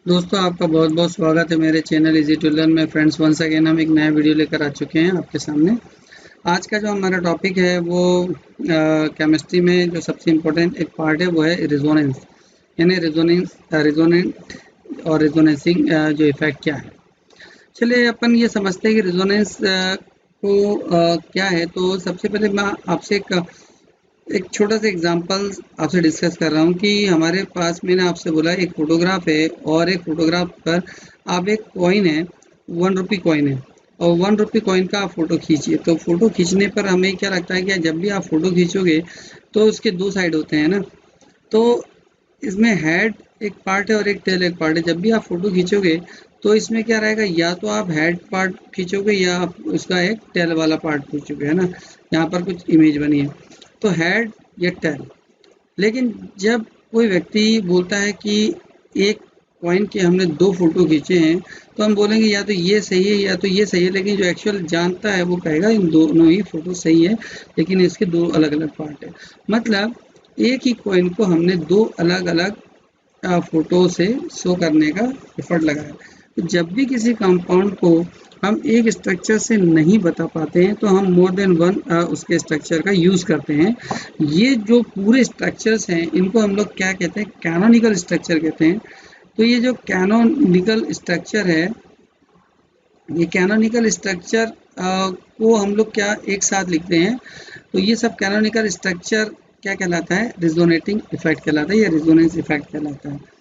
दोस्तों आपका बहुत बहुत स्वागत है मेरे चैनल इजी टू लर्न में। फ्रेंड्स, वंस अगेन हम एक नया वीडियो लेकर आ चुके हैं आपके सामने। आज का जो हमारा टॉपिक है वो केमिस्ट्री में जो सबसे इम्पोर्टेंट एक पार्ट है वो है रिजोनेंस, यानी रिजोनेंट और रिजोनेंसिंग जो इफेक्ट क्या है। चलिए अपन ये समझते हैं कि रिजोनेंस को क्या है। तो सबसे पहले मैं आपसे एक छोटा सा एग्जांपल आपसे डिस्कस कर रहा हूँ कि हमारे पास, मैंने आपसे बोला एक फोटोग्राफ है और एक फोटोग्राफ पर आप एक कॉइन है, 1 रुपी कॉइन है, और 1 रुपी कॉइन का आप फोटो खींचिए। तो फोटो खींचने पर हमें क्या लगता है कि जब भी आप फोटो खींचोगे तो उसके दो साइड होते हैं ना। तो इसमें हेड एक पार्ट है और एक टेल एक पार्ट है। जब भी आप फोटो खींचोगे तो इसमें क्या रहेगा, या तो आप हेड पार्ट खींचोगे या आप उसका एक टेल वाला पार्ट खींचोगे, है ना। यहाँ पर कुछ इमेज बनी है तो हेड या टेल। लेकिन जब कोई व्यक्ति बोलता है कि एक कॉइन के हमने दो फोटो खींचे हैं, तो हम बोलेंगे या तो ये सही है या तो ये सही है। लेकिन जो एक्चुअल जानता है वो कहेगा इन दोनों ही फोटो सही है, लेकिन इसके दो अलग अलग पार्ट है। मतलब एक ही कॉइन को हमने दो अलग अलग फोटो से शो करने का एफर्ट लगाया। तो जब भी किसी कंपाउंड को हम एक स्ट्रक्चर से नहीं बता पाते हैं तो हम मोर देन वन उसके स्ट्रक्चर का यूज़ करते हैं। ये जो पूरे स्ट्रक्चर्स हैं इनको हम लोग क्या कहते हैं, कैनोनिकल स्ट्रक्चर कहते हैं। तो ये जो कैनोनिकल स्ट्रक्चर है, ये कैनोनिकल स्ट्रक्चर को हम लोग क्या एक साथ लिखते हैं। तो ये सब कैनोनिकल स्ट्रक्चर क्या कहलाता है, रिजोनेटिंग इफेक्ट कहलाता है या रिजोनेंस इफेक्ट कहलाता है।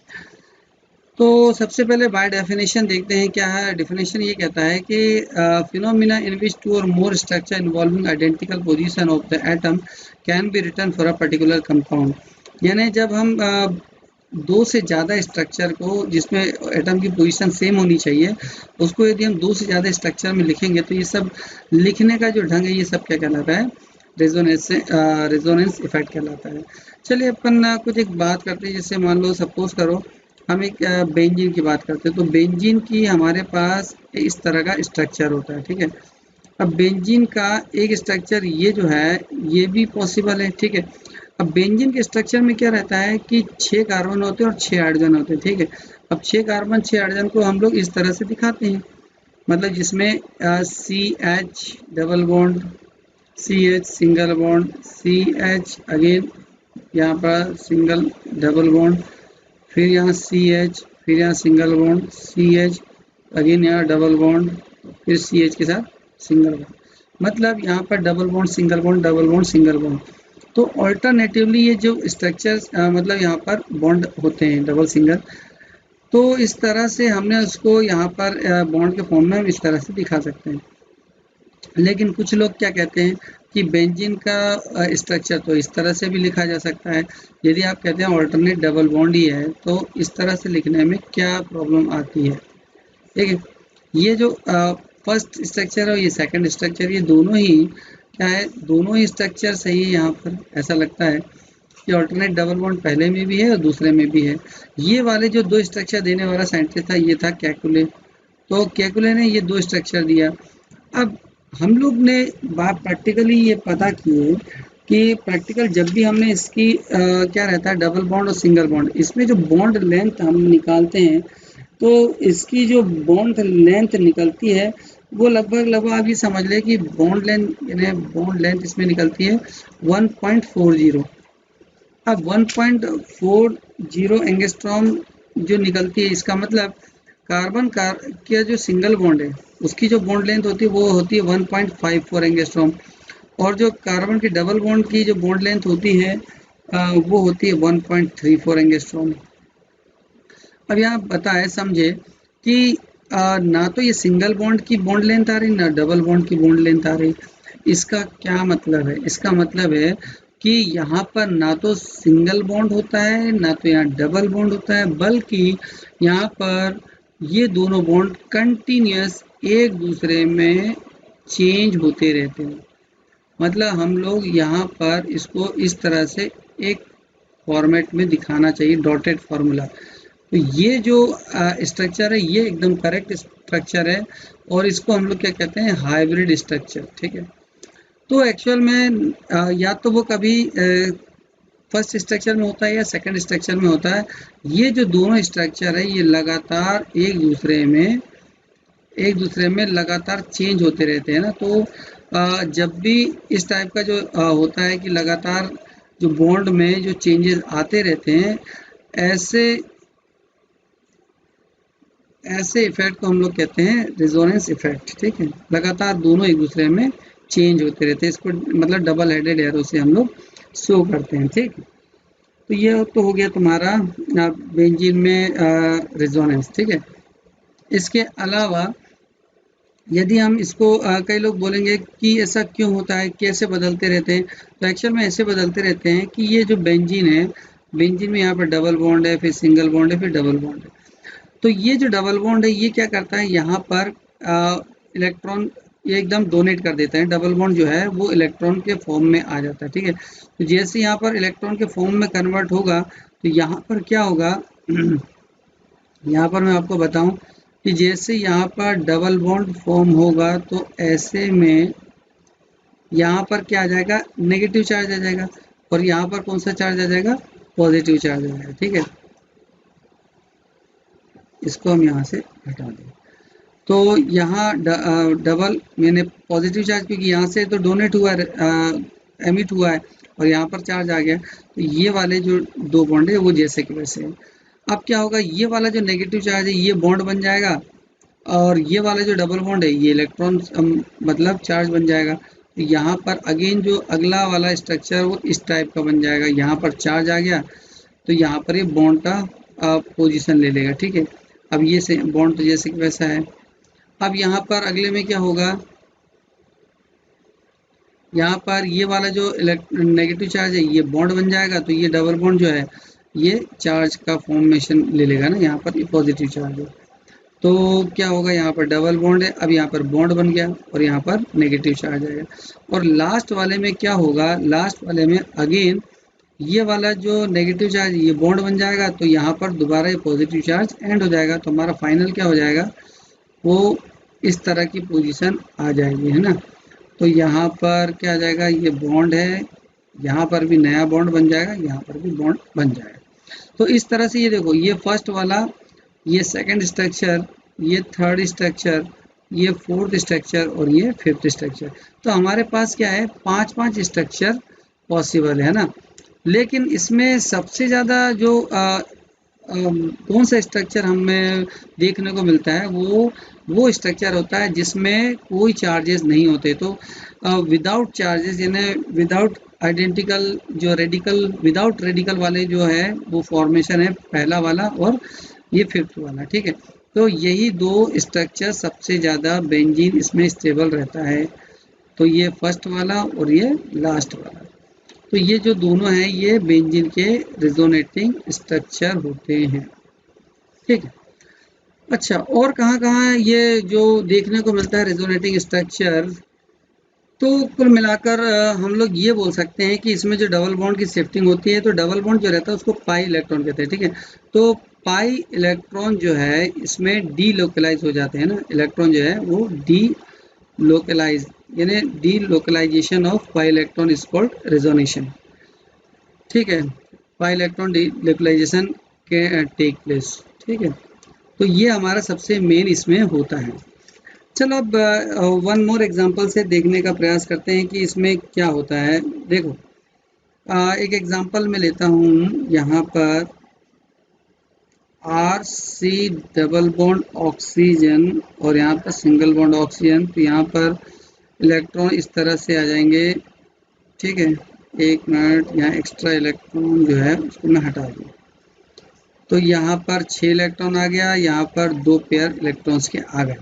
तो सबसे पहले बाय डेफिनेशन देखते हैं क्या है। डेफिनेशन ये कहता है कि phenomena in which two or more structure involving identical position of the atom can be written for a particular compound. यानी जब हम दो से ज़्यादा स्ट्रक्चर को, जिसमें एटम की पोजीशन सेम होनी चाहिए, उसको यदि हम दो से ज़्यादा स्ट्रक्चर में लिखेंगे तो ये सब लिखने का जो ढंग है ये सब क्या कहलाता है, रेजोनेंस इफेक्ट कहलाता है। चलिए अपन कुछ एक बात करते हैं। जैसे मान लो सपोज करो हम एक बेंजीन की बात करते हैं। तो बेंजीन की हमारे पास इस तरह का स्ट्रक्चर होता है, ठीक है। अब बेंजीन का एक स्ट्रक्चर ये जो है ये भी पॉसिबल है, ठीक है। अब बेंजीन के स्ट्रक्चर में क्या रहता है कि 6 कार्बन होते हैं और 6 हाइड्रोजन होते हैं, ठीक है। अब 6 कार्बन 6 हाइड्रोजन को हम लोग इस तरह से दिखाते हैं, मतलब जिसमें CH double bond, CH single bond, CH again यहाँ पर सिंगल डबल बॉन्ड, फिर यहाँ CH, फिर यहाँ सिंगल बॉन्ड, CH अगेन यहाँ डबल बॉन्ड, फिर CH के साथ सिंगल बॉन्ड। मतलब यहाँ पर double bond single bond double bond single bond. तो ऑल्टरनेटिवली ये जो स्ट्रक्चर्स मतलब यहाँ पर बॉन्ड होते हैं डबल सिंगल, तो इस तरह से हमने उसको यहाँ पर बॉन्ड के फॉर्म में हम इस तरह से दिखा सकते हैं। लेकिन कुछ लोग क्या कहते हैं कि बेंजीन का स्ट्रक्चर तो इस तरह से भी लिखा जा सकता है। यदि आप कहते हैं ऑल्टरनेट डबल बॉन्ड ही है तो इस तरह से लिखने में क्या प्रॉब्लम आती है, ठीक है। ये जो फर्स्ट स्ट्रक्चर है, ये सेकंड स्ट्रक्चर, ये दोनों ही क्या है, दोनों ही स्ट्रक्चर सही है। यहाँ पर ऐसा लगता है कि ऑल्टरनेट डबल बॉन्ड पहले में भी है और दूसरे में भी है। ये वाले जो दो स्ट्रक्चर देने वाला साइंटिस्ट था ये था केकुले। तो केकुले ने ये दो स्ट्रक्चर दिया। अब हम लोग ने बात प्रैक्टिकली ये पता की है कि प्रैक्टिकल जब भी हमने इसकी क्या रहता है, डबल बॉन्ड और सिंगल बॉन्ड, इसमें जो बॉन्ड लेंथ हम निकालते हैं तो इसकी जो बॉन्ड लेंथ निकलती है वो लगभग लगभग आप ये समझ लें कि बॉन्ड लेंथ इसमें निकलती है 1.40। अब 1.40 एंगस्ट्रॉम जो निकलती है, इसका मतलब कार्बन का जो सिंगल बॉन्ड है उसकी जो बॉन्ड लेंथ होती है वो होती है 1.54 एंगस्ट्रॉम, और जो कार्बन की डबल बॉन्ड की जो बॉन्ड लेंथ होती है वो होती है 1.34 एंगस्ट्रॉम। अब यहाँ बताए समझे कि ना तो ये सिंगल बॉन्ड की बॉन्ड लेंथ आ रही ना डबल बॉन्ड की बॉन्ड लेंथ आ रही। इसका क्या मतलब है, इसका मतलब है कि यहाँ पर ना तो सिंगल बॉन्ड होता है ना तो यहाँ डबल बॉन्ड होता है, बल्कि यहाँ पर ये दोनों बॉन्ड कंटिन्यूस एक दूसरे में चेंज होते रहते हैं। मतलब हम लोग यहाँ पर इसको इस तरह से एक फॉर्मेट में दिखाना चाहिए, डॉटेड फॉर्मूला। तो ये जो स्ट्रक्चर है ये एकदम करेक्ट स्ट्रक्चर है और इसको हम लोग क्या कहते हैं, हाइब्रिड स्ट्रक्चर, ठीक है। तो एक्चुअल में या तो वो कभी फर्स्ट स्ट्रक्चर में होता है या सेकंड स्ट्रक्चर में होता है। ये जो दोनों स्ट्रक्चर है ये लगातार एक दूसरे में लगातार चेंज होते रहते हैं ना। तो जब भी इस टाइप का जो होता है कि लगातार जो बॉन्ड में जो चेंजेस आते रहते हैं, ऐसे इफेक्ट को हम लोग कहते हैं रेजोनेंस इफेक्ट। ठीक है, लगातार दोनों एक दूसरे में चेंज होते रहते हैं, इसको मतलब डबल हेडेड एरो से हम लोग शो करते हैं। ठीक, तो ये तो हो गया तुम्हारा बेंजीन में रेजोनेंस। ठीक है, इसके अलावा यदि हम इसको कई लोग बोलेंगे कि ऐसा क्यों होता है, कैसे बदलते रहते हैं, तो एक्चुअल में ऐसे बदलते रहते हैं कि ये जो बेंजीन है, बेंजीन में यहाँ पर डबल बॉन्ड है, फिर सिंगल बॉन्ड है, फिर डबल बॉन्ड है। तो ये जो डबल बॉन्ड है ये क्या करता है, यहाँ पर इलेक्ट्रॉन ये एकदम डोनेट कर देता है। डबल बॉन्ड जो है वो इलेक्ट्रॉन के फॉर्म में आ जाता है। ठीक है, तो जैसे यहाँ पर इलेक्ट्रॉन के फॉर्म में कन्वर्ट होगा तो यहाँ पर क्या होगा यहाँ पर मैं आपको बताऊं कि जैसे यहाँ पर डबल बॉन्ड फॉर्म होगा तो ऐसे में यहाँ पर क्या आ जाएगा, नेगेटिव चार्ज आ जाएगा, और यहाँ पर कौन सा चार्ज आ जाएगा, पॉजिटिव चार्ज आ जाएगा। ठीक है, इसको हम यहाँ से हटा दें। तो यहाँ डबल मैंने पॉजिटिव चार्ज, क्योंकि यहाँ से तो डोनेट हुआ है, एमिट हुआ है, और यहाँ पर चार्ज आ गया, तो ये वाले जो दो बॉन्ड है वो जैसे कि वैसे है। अब क्या होगा, ये वाला जो नेगेटिव चार्ज है ये बॉन्ड बन जाएगा, और ये वाला जो डबल बॉन्ड है ये इलेक्ट्रॉन मतलब चार्ज बन जाएगा। तो यहाँ पर अगेन जो अगला वाला स्ट्रक्चर वो इस टाइप का बन जाएगा, यहाँ पर चार्ज आ गया तो यहाँ पर ये बॉन्ड का पोजीशन ले लेगा। ठीक है, अब ये से बॉन्ड तो जैसे कि वैसा है। अब यहाँ पर अगले में क्या होगा, यहाँ पर ये वाला जो नेगेटिव चार्ज है ये बॉन्ड बन जाएगा, तो ये डबल बॉन्ड जो है ये चार्ज का फॉर्मेशन ले लेगा ना, यहाँ पर ये पॉजिटिव चार्ज है। तो क्या होगा, यहाँ पर डबल बॉन्ड है, अब यहाँ पर बॉन्ड बन गया और यहाँ पर नेगेटिव चार्ज आएगा। और लास्ट वाले में क्या होगा, लास्ट वाले में अगेन ये वाला जो नेगेटिव चार्ज ये बॉन्ड बन जाएगा, तो यहाँ पर दोबारा ये पॉजिटिव चार्ज एंड हो जाएगा। तो हमारा फाइनल क्या हो जाएगा, वो इस तरह की पोजीशन आ जाएगी, है ना। तो यहाँ पर क्या आ जाएगा, ये बॉन्ड है, यहाँ पर भी नया बॉन्ड बन जाएगा, यहाँ पर भी बॉन्ड बन जाएगा। तो इस तरह से ये देखो, ये फर्स्ट वाला, ये सेकंड स्ट्रक्चर, ये थर्ड स्ट्रक्चर, ये फोर्थ स्ट्रक्चर और ये फिफ्थ स्ट्रक्चर। तो हमारे पास क्या है, 5 स्ट्रक्चर पॉसिबल है ना। लेकिन इसमें सबसे ज़्यादा जो कौन सा स्ट्रक्चर हमें देखने को मिलता है, वो स्ट्रक्चर होता है जिसमें कोई चार्जेस नहीं होते। तो विदाउट चार्जेस यानी विदाउट आइडेंटिकल जो रेडिकल, विदाउट रेडिकल वाले जो है वो फॉर्मेशन है पहला वाला और ये फिफ्थ वाला। ठीक है, तो यही दो स्ट्रक्चर सबसे ज़्यादा बेंजीन इसमें स्टेबल रहता है। तो ये फर्स्ट वाला और ये लास्ट वाला, तो ये जो दोनों हैं ये बेंजीन के रेजोनेटिंग स्ट्रक्चर होते हैं। ठीक है, अच्छा, और कहाँ ये जो देखने को मिलता है रेजोनेटिंग स्ट्रक्चर, तो कुल मिलाकर हम लोग ये बोल सकते हैं कि इसमें जो डबल बॉन्ड की शिफ्टिंग होती है, तो डबल बॉन्ड जो रहता है उसको पाई इलेक्ट्रॉन कहते हैं। ठीक है, तो पाई इलेक्ट्रॉन जो है इसमें डी लोकलाइज हो जाते हैं ना, इलेक्ट्रॉन जो है वो डी लोकलाइज यानी delocalisation of pi electron is called resonation. ठीक है, पाई इलेक्ट्रॉन डी लोकलाइजेशन के टेक प्लेस। ठीक है, तो ये हमारा सबसे मेन इसमें होता है। चलो अब वन मोर एग्जांपल से देखने का प्रयास करते हैं कि इसमें क्या होता है। देखो, एक एग्जांपल मैं लेता हूँ, यहाँ पर R C double bond oxygen और यहाँ पर सिंगल बॉन्ड ऑक्सीजन। तो यहाँ पर इलेक्ट्रॉन इस तरह से आ जाएंगे। ठीक है, एक मिनट, यहाँ एक्स्ट्रा इलेक्ट्रॉन जो है उसको मैं हटा दूँ। तो यहाँ पर 6 इलेक्ट्रॉन आ गया, यहाँ पर 2 पेयर इलेक्ट्रॉन्स के आ गए।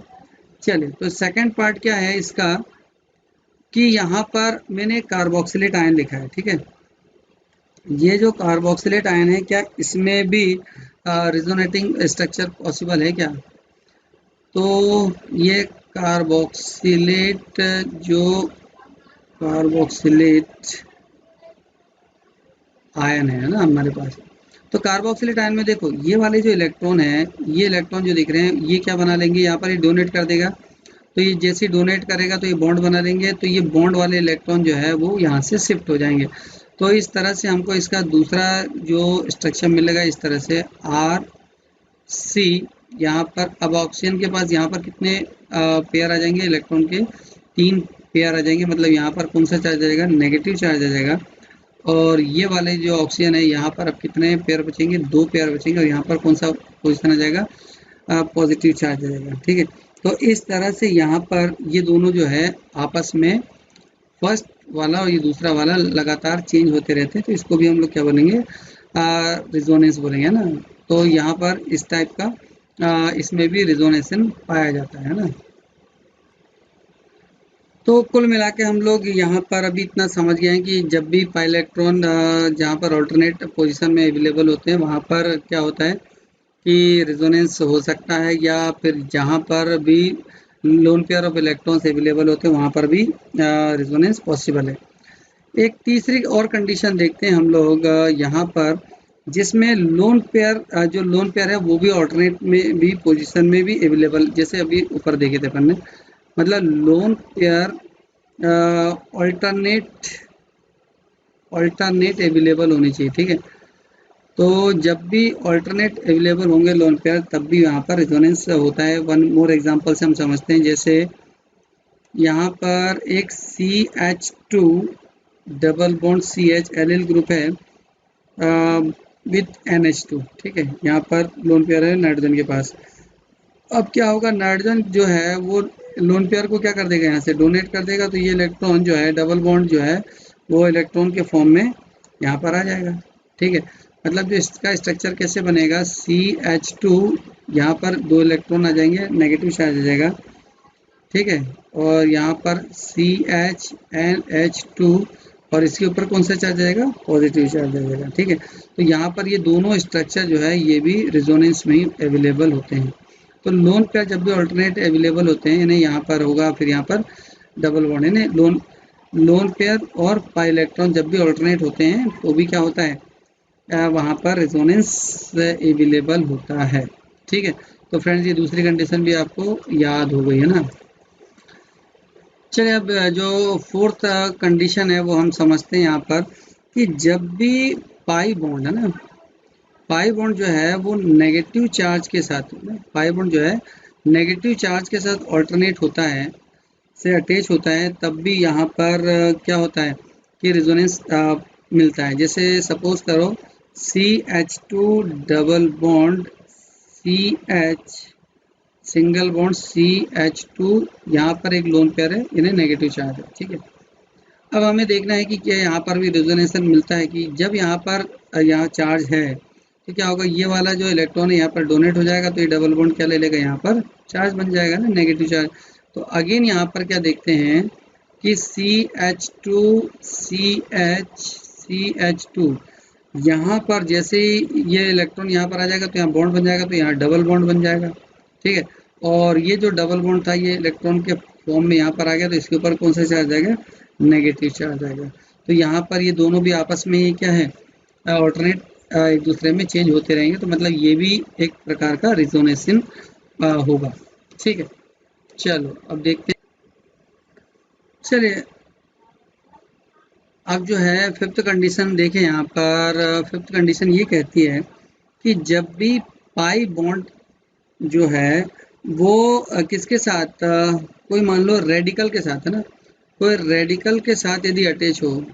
चलिए, तो सेकंड पार्ट क्या है इसका कि यहाँ पर मैंने कार्बोक्सिलेट आयन लिखा है। ठीक है, ये जो कार्बोक्सिलेट आयन है, क्या इसमें भी रेजोनेटिंग स्ट्रक्चर पॉसिबल है क्या? तो ये कार्बोक्सिलेट आयन है ना हमारे पास। तो कार्बोक्सिलेट आयन में देखो, ये वाले जो इलेक्ट्रॉन है, ये इलेक्ट्रॉन जो दिख रहे हैं ये क्या बना लेंगे, यहाँ पर ये डोनेट कर देगा। तो ये जैसे डोनेट करेगा तो ये बॉन्ड बना लेंगे, तो ये बॉन्ड वाले इलेक्ट्रॉन जो है वो यहाँ से शिफ्ट हो जाएंगे। तो इस तरह से हमको इसका दूसरा जो स्ट्रक्चर मिलेगा इस तरह से आर सी। यहाँ पर अब ऑक्सीजन के पास यहाँ पर कितने पेयर आ जाएंगे, इलेक्ट्रॉन के 3 पेयर आ जाएंगे, मतलब यहाँ पर कौन सा चार्ज आ जाएगा, नेगेटिव चार्ज आ जाएगा। और ये वाले जो ऑक्सीजन है यहाँ पर अब कितने पेयर बचेंगे, 2 पेयर बचेंगे, और यहाँ पर कौन सा पोजिशन आ जाएगा, पॉजिटिव चार्ज आ जाएगा। ठीक है, तो इस तरह से यहाँ पर ये दोनों जो है आपस में फर्स्ट वाला और ये दूसरा वाला लगातार चेंज होते रहते हैं, तो इसको भी हम लोग क्या बोलेंगे, रिजोनेंस बोलेंगे ना। तो यहाँ पर इस टाइप का इसमें भी रिजोनेशन पाया जाता है ना। तो कुल मिला के हम लोग यहाँ पर अभी इतना समझ गए हैं कि जब भी पाई इलेक्ट्रॉन जहाँ पर ऑल्टरनेट पोजीशन में अवेलेबल होते हैं वहाँ पर क्या होता है कि रिजोनेंस हो सकता है, या फिर जहाँ पर भी lone pair of electrons available होते हैं वहाँ पर भी रिजोनेंस पॉसिबल है। एक तीसरी और कंडीशन देखते हैं हम लोग यहाँ पर, जिसमें लोन पेयर जो लोन पेयर है वो भी ऑल्टरनेट में भी पोजीशन में भी अवेलेबल, जैसे अभी ऊपर देखे थे अपन ने, मतलब लोन पेयर ऑल्टरनेट अवेलेबल होनी चाहिए। ठीक है, तो जब भी ऑल्टरनेट अवेलेबल होंगे लोन पेयर तब भी यहाँ पर रिजोनेंस होता है। वन मोर एग्जांपल से हम समझते हैं, जैसे यहाँ पर एक CH2 double bond CH allyl group है विथ NH2। ठीक है, यहाँ पर लोन पेयर है नाइट्रोजन के पास। अब क्या होगा, नाइट्रोजन जो है वो लोन पेयर को क्या कर देगा, यहाँ से डोनेट कर देगा, तो ये इलेक्ट्रॉन जो है डबल बॉन्ड जो है वो इलेक्ट्रॉन के फॉर्म में यहाँ पर आ जाएगा। ठीक है, मतलब जो इसका स्ट्रक्चर कैसे बनेगा, CH2 यहाँ पर 2 इलेक्ट्रॉन आ जाएंगे, नेगेटिव चार्ज आ जाएगा। ठीक है, और यहाँ पर CH2 और इसके ऊपर कौन सा चार्ज आएगा, पॉजिटिव चार्ज आ जाएगा। ठीक है, तो यहाँ पर ये दोनों स्ट्रक्चर जो है ये भी रिजोनेंस में ही अवेलेबल होते हैं। तो लोन पेयर जब भी ऑल्टरनेट अवेलेबल होते हैं, इन्हें यहाँ पर होगा, फिर यहाँ पर डबल बॉन्ड, इन्हें लोन पेयर और पाई इलेक्ट्रॉन जब भी ऑल्टरनेट होते हैं तो भी क्या होता है, वहाँ पर रिजोनेंस अवेलेबल होता है। ठीक है, तो फ्रेंड्स ये दूसरी कंडीशन भी आपको याद हो गई है ना। चलिए अब जो फोर्थ कंडीशन है वो हम समझते हैं यहाँ पर, कि जब भी पाई बॉन्ड है ना, पाई बॉन्ड जो है वो नेगेटिव चार्ज के साथ, पाई बॉन्ड जो है नेगेटिव चार्ज के साथ ऑल्टरनेट होता है, से अटैच होता है, तब भी यहाँ पर क्या होता है कि रिजोनेंस मिलता है। जैसे सपोज करो CH2 double bond CH single bond CH2, यहाँ पर एक लोन पेयर है, इन्हें नेगेटिव चार्ज है। ठीक है, अब हमें देखना है कि क्या यहाँ पर भी रिजोनेशन मिलता है, कि जब यहाँ पर यहाँ चार्ज है तो क्या होगा, ये वाला जो इलेक्ट्रॉन है यहाँ पर डोनेट हो जाएगा, तो ये डबल बॉन्ड क्या ले लेगा, यहाँ पर चार्ज बन जाएगा ना, नेगेटिव चार्ज। तो अगेन यहाँ पर क्या देखते हैं कि CH2 CH2 यहाँ पर जैसे ही ये इलेक्ट्रॉन यहाँ पर आ जाएगा तो यहाँ बॉन्ड बन जाएगा, तो यहाँ डबल बॉन्ड बन जाएगा। ठीक है, और ये जो डबल बॉन्ड था ये इलेक्ट्रॉन के फॉर्म में यहाँ पर आ गया, तो इसके ऊपर कौन सा चार्ज आएगा, नेगेटिव चार्ज आएगा। तो यहाँ पर ये दोनों भी आपस में ये क्या है, ऑल्टरनेट एक दूसरे में चेंज होते रहेंगे, तो मतलब ये भी एक प्रकार का रिजोनेशन होगा। ठीक है, चलो अब देखते हैं। चलिए अब जो है फिफ्थ कंडीशन देखें, यहाँ पर फिफ्थ कंडीशन ये कहती है कि जब भी पाई बॉन्ड जो है वो किसके साथ, कोई मान लो रेडिकल के साथ है ना, कोई रेडिकल के साथ यदि अटैच हो,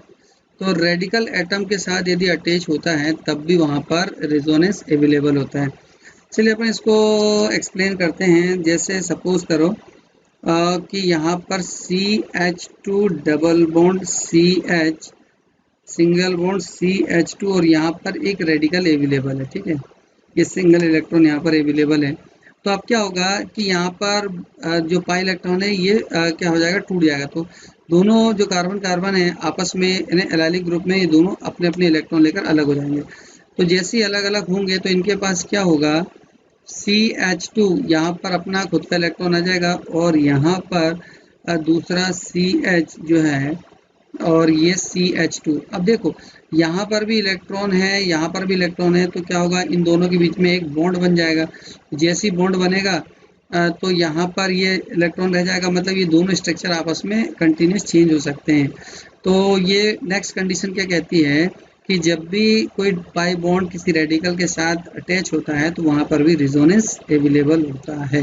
तो रेडिकल एटम के साथ यदि अटैच होता है तब भी वहाँ पर रिजोनेंस अवेलेबल होता है। चलिए अपन इसको एक्सप्लेन करते हैं। जैसे सपोज करो कि यहाँ पर CH2 double bond CH single bond CH2 और यहाँ पर एक रेडिकल अवेलेबल है। ठीक है, ये सिंगल इलेक्ट्रॉन यहाँ पर अवेलेबल है, तो अब क्या होगा कि यहाँ पर जो पाई इलेक्ट्रॉन है ये क्या हो जाएगा, टूट जाएगा। तो दोनों जो कार्बन कार्बन है आपस में इन्हें एलाइलिक ग्रुप में ये दोनों अपने अपने इलेक्ट्रॉन लेकर अलग हो जाएंगे। तो जैसे ही अलग अलग होंगे तो इनके पास क्या होगा, CH2 यहाँ पर अपना खुद का इलेक्ट्रॉन आ जाएगा, और यहाँ पर दूसरा CH जो है और ये CH2। अब देखो यहाँ पर भी इलेक्ट्रॉन है, यहाँ पर भी इलेक्ट्रॉन है, तो क्या होगा, इन दोनों के बीच में एक बॉन्ड बन जाएगा। जैसे ही बॉन्ड बनेगा तो यहाँ पर ये इलेक्ट्रॉन रह जाएगा, मतलब ये दोनों स्ट्रक्चर आपस में कंटिन्यूस चेंज हो सकते हैं। तो ये नेक्स्ट कंडीशन क्या कहती है कि जब भी कोई पाई बॉन्ड किसी रेडिकल के साथ अटैच होता है तो वहाँ पर भी रिजोनेंस अवेलेबल होता है।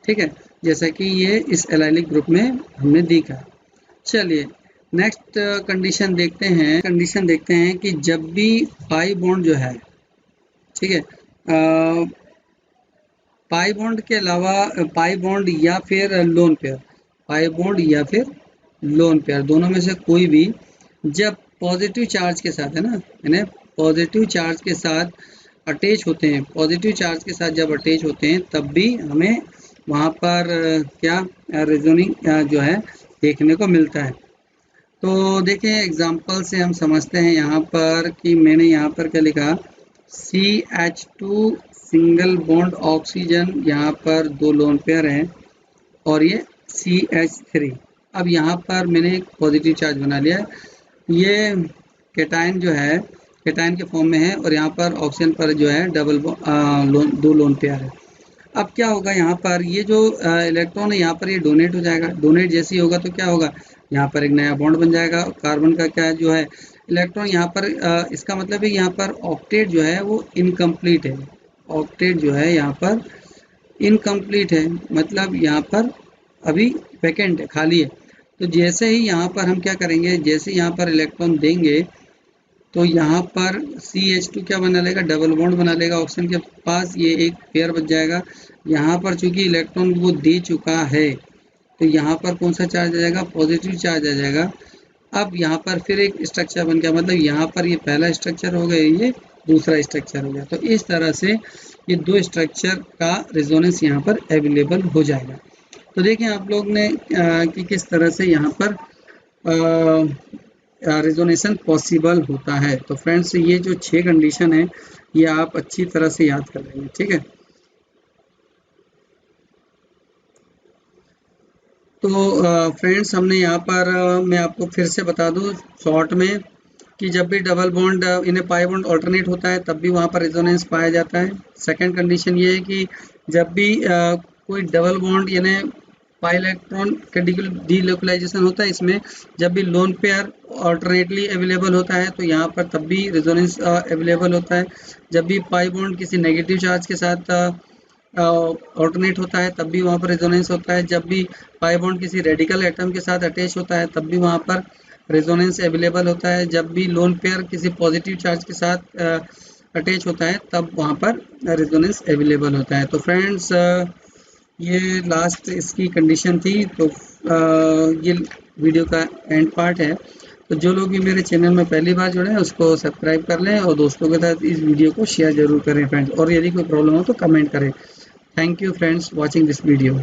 ठीक है, जैसा कि ये इस एलाइलिक ग्रुप में हमने देखा। चलिए नेक्स्ट कंडीशन देखते हैं कि जब भी पाई बॉन्ड जो है, ठीक है, पाई बॉन्ड के अलावा पाई बॉन्ड या फिर लोन पेयर, पाई बॉन्ड या फिर लोन पेयर, दोनों में से कोई भी जब पॉजिटिव चार्ज के साथ है ना, यानी पॉजिटिव चार्ज के साथ अटैच होते हैं, पॉजिटिव चार्ज के साथ जब अटैच होते हैं तब भी हमें वहाँ पर क्या रिजोनिंग जो है देखने को मिलता है। तो देखें एग्जांपल से हम समझते हैं यहाँ पर कि मैंने यहाँ पर क्या लिखा, CH2 सिंगल बॉन्ड ऑक्सीजन, यहाँ पर 2 लोन पेयर हैं और ये CH3। अब यहाँ पर मैंने एक पॉजिटिव चार्ज बना लिया है, ये कैटायन जो है कैटायन के फॉर्म में है और यहाँ पर ऑक्सीजन पर जो है दो लोन पेयर है। अब क्या होगा, यहाँ पर ये जो इलेक्ट्रॉन है यहाँ पर ये डोनेट हो जाएगा, डोनेट जैसे ही होगा तो क्या होगा, यहाँ पर एक नया बॉन्ड बन जाएगा। कार्बन का क्या जो है इलेक्ट्रॉन यहाँ पर इसका मतलब है यहाँ पर ऑक्टेट जो है वो इनकम्प्लीट है, ऑक्टेट जो है यहाँ पर इनकम्प्लीट है, मतलब यहाँ पर अभी वैकेंट है, खाली है। तो जैसे ही यहाँ पर हम क्या करेंगे, जैसे यहाँ पर इलेक्ट्रॉन देंगे तो यहाँ पर CH2 क्या बना लेगा, डबल बॉन्ड बना लेगा ऑक्सीजन के पास, ये एक पेयर बच जाएगा। यहाँ पर चूंकि इलेक्ट्रॉन वो दे चुका है तो यहाँ पर कौन सा चार्ज आ जाएगा, पॉजिटिव चार्ज आ जाएगा। अब यहाँ पर फिर एक स्ट्रक्चर बन गया, मतलब यहाँ पर ये पहला स्ट्रक्चर हो गया, ये दूसरा स्ट्रक्चर हो गया। तो इस तरह से ये 2 स्ट्रक्चर का रेजोनेंस यहाँ पर अवेलेबल हो जाएगा। तो देखिए आप लोग ने कि किस तरह से यहाँ पर रेजोनेशन पॉसिबल होता है। तो फ्रेंड्स ये जो 6 कंडीशन है ये आप अच्छी तरह से याद कर लेंगे, ठीक है। तो फ्रेंड्स हमने यहाँ पर मैं आपको फिर से बता दूँ शॉर्ट में कि जब भी डबल बॉन्ड इन्हें पाई बॉन्ड ऑल्टरनेट होता है तब भी वहाँ पर रेजोनेंस पाया जाता है। सेकंड कंडीशन ये है कि जब भी कोई डबल बॉन्ड यानी पाई इलेक्ट्रॉन का डीलोकलाइजेशन होता है, इसमें जब भी लोन पेयर ऑल्टरनेटली अवेलेबल होता है तो यहाँ पर तब भी रेजोनेंस अवेलेबल होता है। जब भी पाई बॉन्ड किसी नेगेटिव चार्ज के साथ ऑल्टरनेट होता है तब भी वहाँ पर रेजोनेंस होता है। जब भी पाई बॉन्ड किसी रेडिकल एटम के साथ अटैच होता है तब भी वहाँ पर रेजोनेंस अवेलेबल होता है। जब भी लोन पेयर किसी पॉजिटिव चार्ज के साथ अटैच होता है तब वहाँ पर रेजोनेंस अवेलेबल होता है। तो फ्रेंड्स ये लास्ट इसकी कंडीशन थी। तो ये वीडियो का एंड पार्ट है। तो जो लोग भी मेरे चैनल में पहली बार जुड़े हैं उसको सब्सक्राइब कर लें और दोस्तों के साथ इस वीडियो को शेयर जरूर करें फ्रेंड्स, और यदि कोई प्रॉब्लम हो तो कमेंट करें। Thank you friends watching this video.